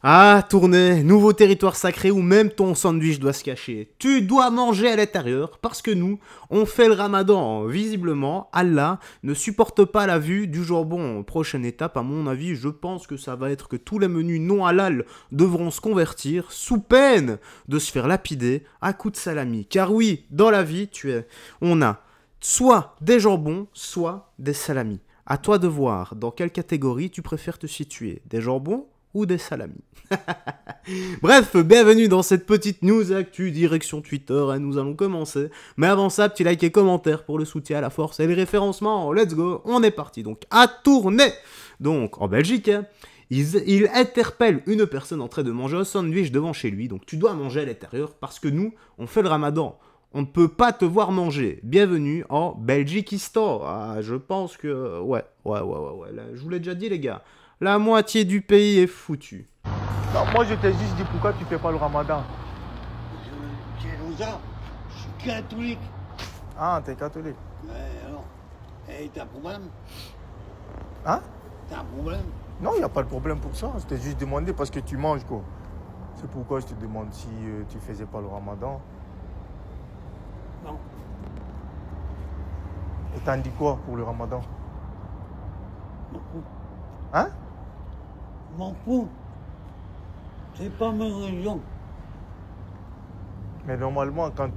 Ah, tournée, nouveau territoire sacré où même ton sandwich doit se cacher. Tu dois manger à l'intérieur parce que nous, on fait le ramadan. Visiblement, Allah ne supporte pas la vue du jambon. Prochaine étape, à mon avis, je pense que ça va être que tous les menus non halal devront se convertir sous peine de se faire lapider à coups de salami. Car oui, dans la vie, on a soit des jambons, soit des salamis. À toi de voir dans quelle catégorie tu préfères te situer. Des jambons ou des salamis. Bref, bienvenue dans cette petite news actu direction Twitter et nous allons commencer. Mais avant ça, petit like et commentaire pour le soutien à la force et le référencement. Let's go, on est parti. Donc, à tourner. Donc, en Belgique, il interpelle une personne en train de manger un sandwich devant chez lui. Donc, tu dois manger à l'intérieur parce que nous, on fait le ramadan. On ne peut pas te voir manger. Bienvenue en Belgiquistan. Ah, je pense que... Ouais. Là, je vous l'ai déjà dit, les gars. La moitié du pays est foutu. Non, moi, je t'ai juste dit pourquoi tu fais pas le ramadan. C'est Rosa, je suis catholique. Ah, t'es catholique. Ouais, alors. Et t'as un problème? Hein? T'as un problème? Non, il n'y a pas de problème pour ça. Je t'ai juste demandé parce que tu manges, quoi. C'est pourquoi je te demande si tu faisais pas le ramadan. Non. Et t'en dis quoi pour le ramadan? M'en fous. Hein? M'en fous. C'est pas ma religion. Mais normalement, quand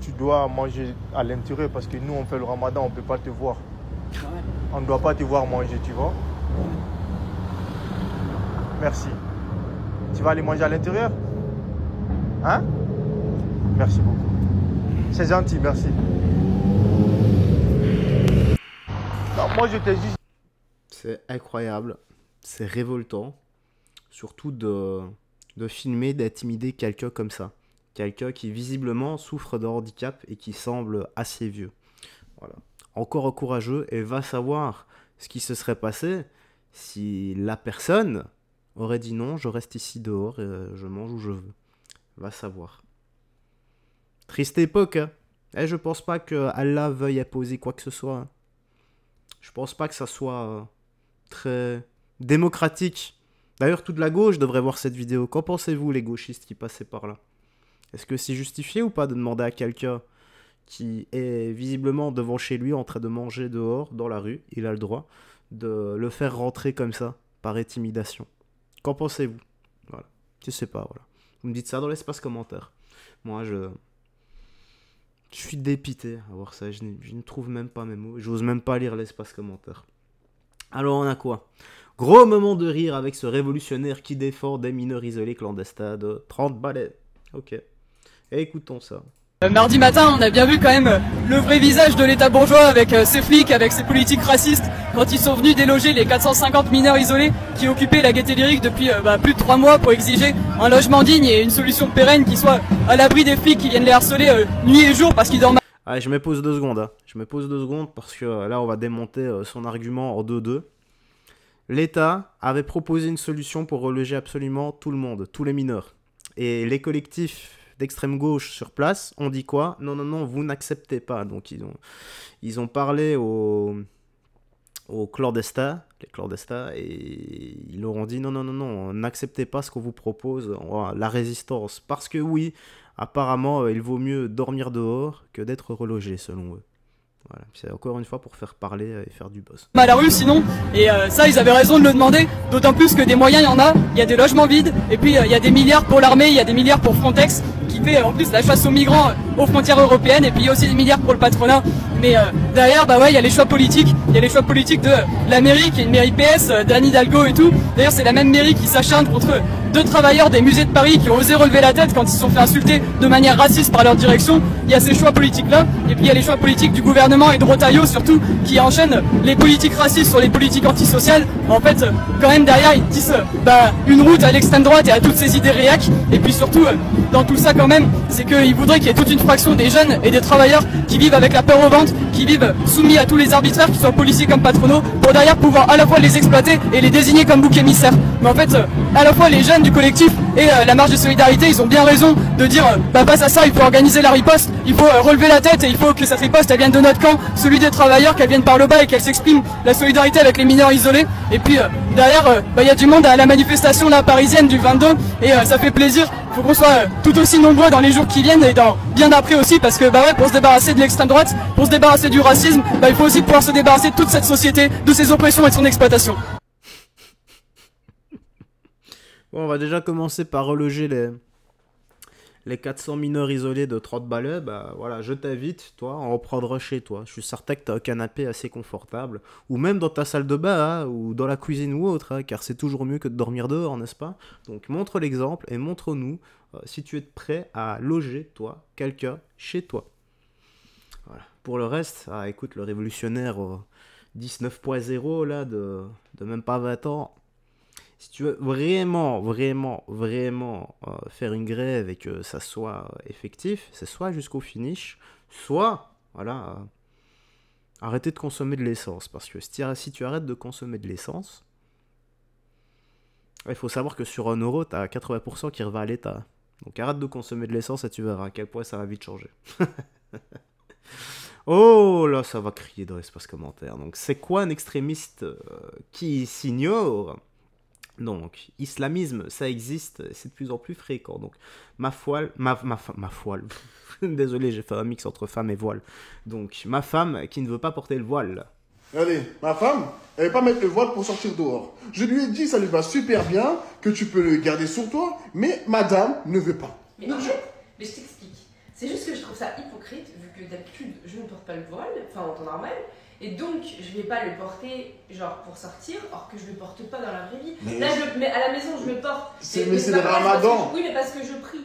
tu dois manger à l'intérieur, parce que nous, on fait le ramadan, on ne peut pas te voir. Ouais. On ne doit pas te voir manger, tu vois? Merci. Tu vas aller manger à l'intérieur? Hein? Merci beaucoup. C'est gentil, merci. Non, moi, je t'ai juste... C'est incroyable, c'est révoltant, surtout de filmer, d'intimider quelqu'un comme ça. Quelqu'un qui visiblement souffre de handicap et qui semble assez vieux. Voilà. Encore un courageux et va savoir ce qui se serait passé si la personne aurait dit non, je reste ici dehors et je mange où je veux. Va savoir. Triste époque, hein. Et je pense pas que Allah veuille imposer quoi que ce soit. Hein. Je pense pas que ça soit... très démocratique. D'ailleurs, toute la gauche devrait voir cette vidéo. Qu'en pensez-vous, les gauchistes qui passaient par là? Est-ce que c'est justifié ou pas de demander à quelqu'un qui est visiblement devant chez lui en train de manger dehors, dans la rue, il a le droit, de le faire rentrer comme ça, par intimidation? Qu'en pensez-vous? Voilà. Je sais pas, voilà. Vous me dites ça dans l'espace commentaire. Moi, je suis dépité à voir ça. Je ne trouve même pas mes mots. J'ose même pas lire l'espace commentaire. Alors on a quoi? Gros moment de rire avec ce révolutionnaire qui défend des mineurs isolés clandestins de 30 balais. Ok. Et écoutons ça. Mardi matin, on a bien vu quand même le vrai visage de l'état bourgeois avec ses flics, avec ses politiques racistes, quand ils sont venus déloger les 450 mineurs isolés qui occupaient la Gaîté Lyrique depuis plus de 3 mois pour exiger un logement digne et une solution pérenne qui soit à l'abri des flics qui viennent les harceler nuit et jour parce qu'ils dorment. Allez, je me pose 2 secondes. Hein. Je me pose 2 secondes parce que là, on va démonter son argument en 2-2. L'État avait proposé une solution pour reloger absolument tout le monde, tous les mineurs. Et les collectifs d'extrême gauche sur place ont dit quoi? Non, vous n'acceptez pas. Donc ils ont parlé aux clandestins, les clandestins, et ils leur ont dit non, n'acceptez pas ce qu'on vous propose, la résistance. Parce que oui, apparemment, il vaut mieux dormir dehors que d'être relogé, selon eux. Voilà, c'est encore une fois pour faire parler et faire du buzz. À la rue sinon, et ça ils avaient raison de le demander, d'autant plus que des moyens il y en a, il y a des logements vides, et puis il y a des milliards pour l'armée, il y a des milliards pour Frontex, qui fait en plus la chasse aux migrants aux frontières européennes, et puis il y a aussi des milliards pour le patronat. Mais derrière, bah ouais, il y a les choix politiques, de la mairie, qui est une mairie PS, d'Anne Hidalgo et tout. D'ailleurs c'est la même mairie qui s'acharne contre 2 travailleurs des musées de Paris qui ont osé relever la tête quand ils se sont fait insulter de manière raciste par leur direction. Il y a ces choix politiques là, et puis il y a les choix politiques du gouvernement et de Rotaillot surtout, qui enchaînent les politiques racistes sur les politiques antisociales. En fait, quand même derrière ils disent une route à l'extrême droite et à toutes ces idées réac. Et puis surtout, dans tout ça quand même, c'est qu'ils voudraient qu'il y ait toute une fraction des jeunes et des travailleurs qui vivent avec la peur au ventre, qui vivent soumis à tous les arbitraires, qu'ils soient policiers comme patronaux, pour derrière pouvoir à la fois les exploiter et les désigner comme bouc émissaire. Mais en fait, à la fois les jeunes du collectif et la marche de solidarité, ils ont bien raison de dire face à ça, il faut organiser la riposte, il faut relever la tête et il faut faut que cette riposte elle vienne de notre camp, celui des travailleurs, qu'elle vienne par le bas et qu'elle s'exprime la solidarité avec les mineurs isolés. Et puis derrière, il y a du monde à la manifestation là parisienne du 22 et ça fait plaisir. Faut qu'on soit tout aussi nombreux dans les jours qui viennent et dans bien après aussi, parce que bah ouais, pour se débarrasser de l'extrême droite, pour se débarrasser du racisme, bah il faut aussi pouvoir se débarrasser de toute cette société, de ses oppressions et de son exploitation. Bon, on va déjà commencer par reloger les 400 mineurs isolés de 30 balais. Bah voilà, je t'invite, toi, à en reprendre chez toi. Je suis certain que tu as un canapé assez confortable, ou même dans ta salle de bain, hein, ou dans la cuisine ou autre, hein, car c'est toujours mieux que de dormir dehors, n'est-ce pas? Donc montre l'exemple et montre-nous si tu es prêt à loger, toi, quelqu'un chez toi. Voilà. Pour le reste, écoute, le révolutionnaire 19.0 là, de même pas 20 ans, si tu veux vraiment faire une grève et que ça soit effectif, c'est soit jusqu'au finish, soit, voilà, arrêter de consommer de l'essence. Parce que si tu arrêtes de consommer de l'essence, il faut savoir que sur 1 euro, tu as 80% qui revient à l'État. Donc arrête de consommer de l'essence et tu verras à quel point ça va vite changer. Oh là, ça va crier dans l'espace commentaire. Donc c'est quoi un extrémiste qui s'ignore? Donc, islamisme, ça existe, c'est de plus en plus fréquent. Donc, ma foile, désolé, j'ai fait un mix entre femme et voile. Donc, ma femme qui ne veut pas porter le voile. Regardez, ma femme, elle veut pas mettre le voile pour sortir dehors. Je lui ai dit, ça lui va super bien, que tu peux le garder sur toi, mais madame ne veut pas. Mais en fait, je t'explique. C'est juste que je trouve ça hypocrite, vu que d'habitude, je ne porte pas le voile, enfin en temps normal. Et donc, je vais pas le porter, genre, pour sortir, or que je le porte pas dans la vraie vie. Mais là, mais à la maison, je le porte. Mais c'est le ramadan. Oui, mais parce que je prie.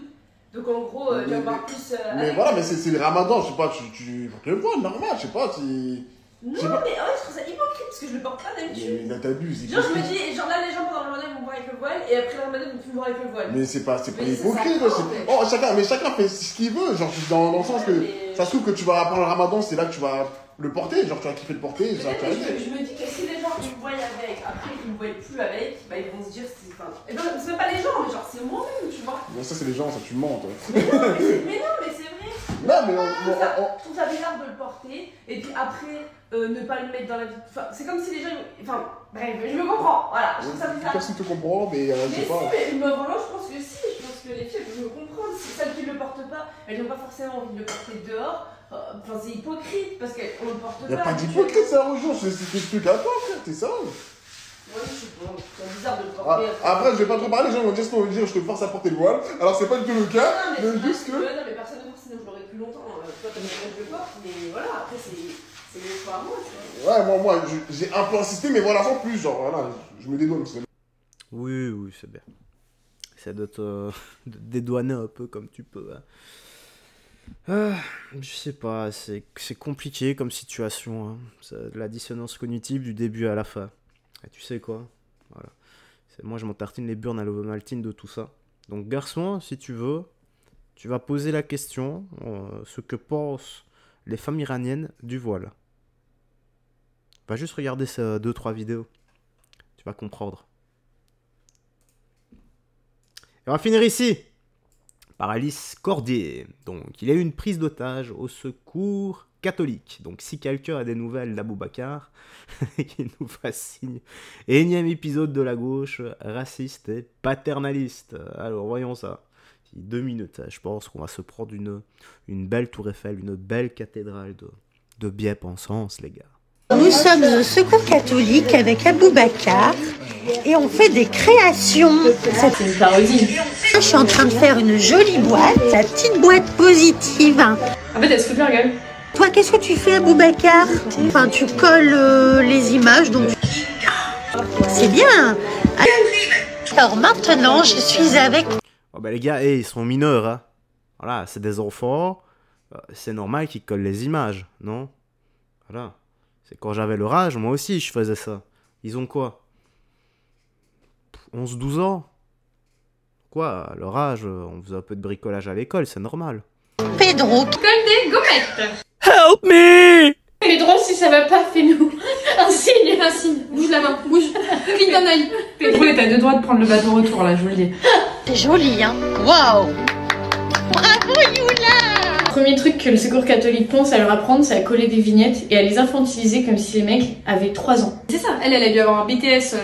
Donc, en gros, tu vas voir plus... mais voilà, mais c'est le ramadan, je sais pas, tu portes le voile, normal, je sais pas, si... Non, mais en fait, je trouve ça hypocrite, parce que je le porte pas d'habitude. Mais t'abuses. Genre, je me dis, genre là, les gens pendant le ramadan, ils vont me voir avec le voile, et après le ramadan, ils vont plus me voir avec le voile. Mais c'est pas Mais hypocrite, c'est ça, oh, chacun fait ce qu'il veut, genre, dans le sens que, mais- ça se trouve que tu vas apprendre le ramadan, c'est là que tu vas le porter, genre, tu vas kiffer le porter, ça, tu vas Je me dis que si les gens ils me voient avec, après ils me voient plus avec, bah ils vont se dire c'est pas. Et donc c'est même pas les gens, mais genre c'est moi-même, tu vois. Bon, ça, c'est les gens, ça, tu mens, toi. Mais non, mais c'est vrai. Non, mais Je trouve ça bizarre de le porter et puis après ne pas le mettre dans la vie. Enfin, c'est comme si les gens. Enfin, bref, je me comprends. Voilà, je trouve ça bizarre. Personne te comprend, mais je sais Mais pas. si, mais vraiment, je pense que si. Je pense que les filles elles peuvent me comprendre. Si celles qui ne le portent pas, elles n'ont pas forcément envie de le porter dehors. Enfin, c'est hypocrite parce qu'on ne le porte pas. Y'a pas d'hypocrite, ça, rejoint, c'est tes trucs à toi, frère, t'es ça. Ouais, je sais pas, c'est bizarre de le Ah, porter. après, je vais pas trop parler, les gens vont dire ce qu'on veut dire, je te force à porter le voile. Alors, c'est pas du tout le cas, Non, mais juste que. Non, mais personne ne force, sinon je l'aurais plus longtemps. Toi, t'as besoin que je le porte, mais voilà, après, c'est le choix à moi, tu vois. Ouais, moi, j'ai un peu insisté, mais voilà, sans plus, genre, voilà, je me dédouane. Oui, c'est bien. Essaie de te dédouaner un peu comme tu peux. Hein. Je sais pas, c'est compliqué comme situation. Hein. C'est de la dissonance cognitive du début à la fin. Et tu sais quoi? Voilà. Moi, je m'en tartine les burnes à l'ovomaltine de tout ça. Donc, garçon, si tu veux, tu vas poser la question ce que pensent les femmes iraniennes du voile. Va juste regarder ces 2-3 vidéos. Tu vas comprendre. Et on va finir ici par Alice Cordier. Donc, il y a eu une prise d'otage au secours catholique. Donc, si quelqu'un a des nouvelles d'Aboubacar, qu'il nous fasse signe. Énième épisode de la gauche, raciste et paternaliste. Alors, voyons ça. 2 minutes, je pense qu'on va se prendre une belle tour Eiffel, une belle cathédrale de bien-pensance, les gars. Nous sommes au secours catholique avec Aboubacar et on fait des créations. C'est une parodie. Je suis en train de faire une jolie boîte, la petite boîte positive. En fait, elle se fout de leur gueule. Toi, qu'est-ce que tu fais, Aboubacar? Enfin, tu colles les images, donc c'est bien. Alors maintenant, je suis avec... Oh bah les gars, ils sont mineurs, hein. Voilà, c'est des enfants. C'est normal qu'ils collent les images, non? Voilà. C'est quand j'avais leur âge, moi aussi je faisais ça. Ils ont quoi? 11-12 ans? Quoi, à leur âge, on faisait un peu de bricolage à l'école, c'est normal. Pedro. Comme des gommettes. Help me! Pedro, si ça va pas, fais-nous un signe. Bouge la main, bouge. Cligne d'un œil. Pedro est à 2 doigts de prendre le bateau retour, là, je vous le dis. C'est joli, hein? Waouh! Bravo, Yula! premier truc que le secours catholique pense à leur apprendre, c'est à coller des vignettes et à les infantiliser comme si les mecs avaient 3 ans. C'est ça, elle a dû avoir un BTS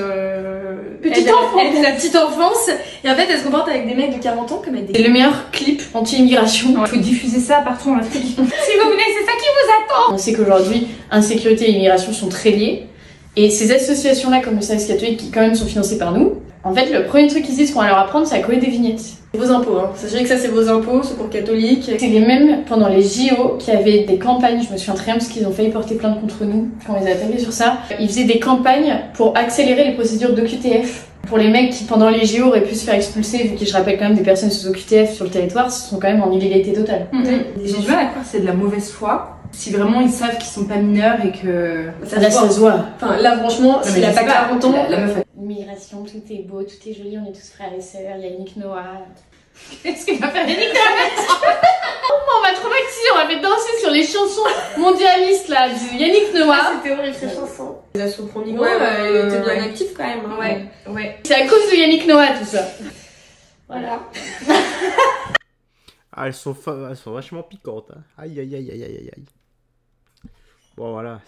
Petite enfance. Elle, la petite enfance, et en fait elle se comporte avec des mecs de 40 ans comme elle C'est le meilleur clip anti-immigration. Il faut diffuser ça partout en Afrique. Si vous voulez, c'est ça qui vous attend. On sait qu'aujourd'hui, insécurité et immigration sont très liés. Et ces associations-là, comme le service catholique, qui quand même sont financées par nous, en fait, le premier truc qu'ils disent qu'on va leur apprendre, c'est à coller des vignettes. C'est vos impôts, hein. Sachez que ça c'est vos impôts, secours catholique. C'est les mêmes pendant les JO qui avaient des campagnes, je me souviens très bien parce qu'ils ont failli porter plainte contre nous quand on les a attaqués sur ça. Ils faisaient des campagnes pour accélérer les procédures d'OQTF. Pour les mecs qui pendant les JO auraient pu se faire expulser, vu que je rappelle quand même des personnes sous OQTF sur le territoire, ce sont quand même en illégalité totale. J'ai du mal à croire que c'est de la mauvaise foi. Si vraiment ils savent qu'ils sont pas mineurs et que... Ça se voit. Enfin là franchement, s'il a pas 40 ans... La meuf... L'immigration, tout est beau, tout est joli, on est tous frères et sœurs, Yannick Noah... Qu'est-ce qu'il va faire Yannick Noah? On va traumatiser, on va faire danser sur les chansons mondialistes là, de Yannick Noah. C'était horrible cette chanson. Les assauts pro migrants, Ouais, il était bien actif quand même. Hein. Ouais. C'est à cause de Yannick Noah tout ça. Voilà. Ah, elles sont vachement piquantes. Hein. Aïe, aïe, aïe, aïe, aïe, aïe. Bon, voilà.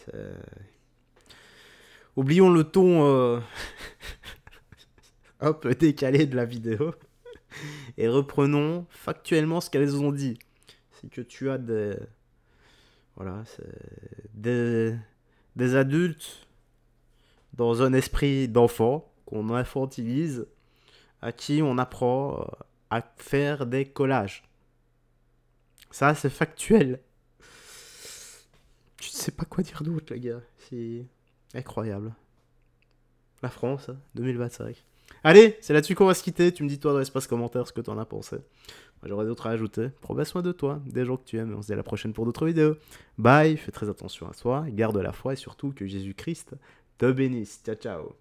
Oublions le ton un peu décalé de la vidéo. Et reprenons factuellement ce qu'elles ont dit. C'est que tu as des adultes dans un esprit d'enfant qu'on infantilise, à qui on apprend à faire des collages. Ça, c'est factuel. Je ne sais pas quoi dire d'autre, les gars. C'est incroyable. La France, 2025. Allez, c'est là-dessus qu'on va se quitter. Tu me dis toi dans l'espace commentaire ce que t'en as pensé. Moi, j'aurais d'autres à ajouter. Prends bien soin de toi, des gens que tu aimes. On se dit à la prochaine pour d'autres vidéos. Bye, fais très attention à toi, garde la foi et surtout que Jésus-Christ te bénisse. Ciao, ciao.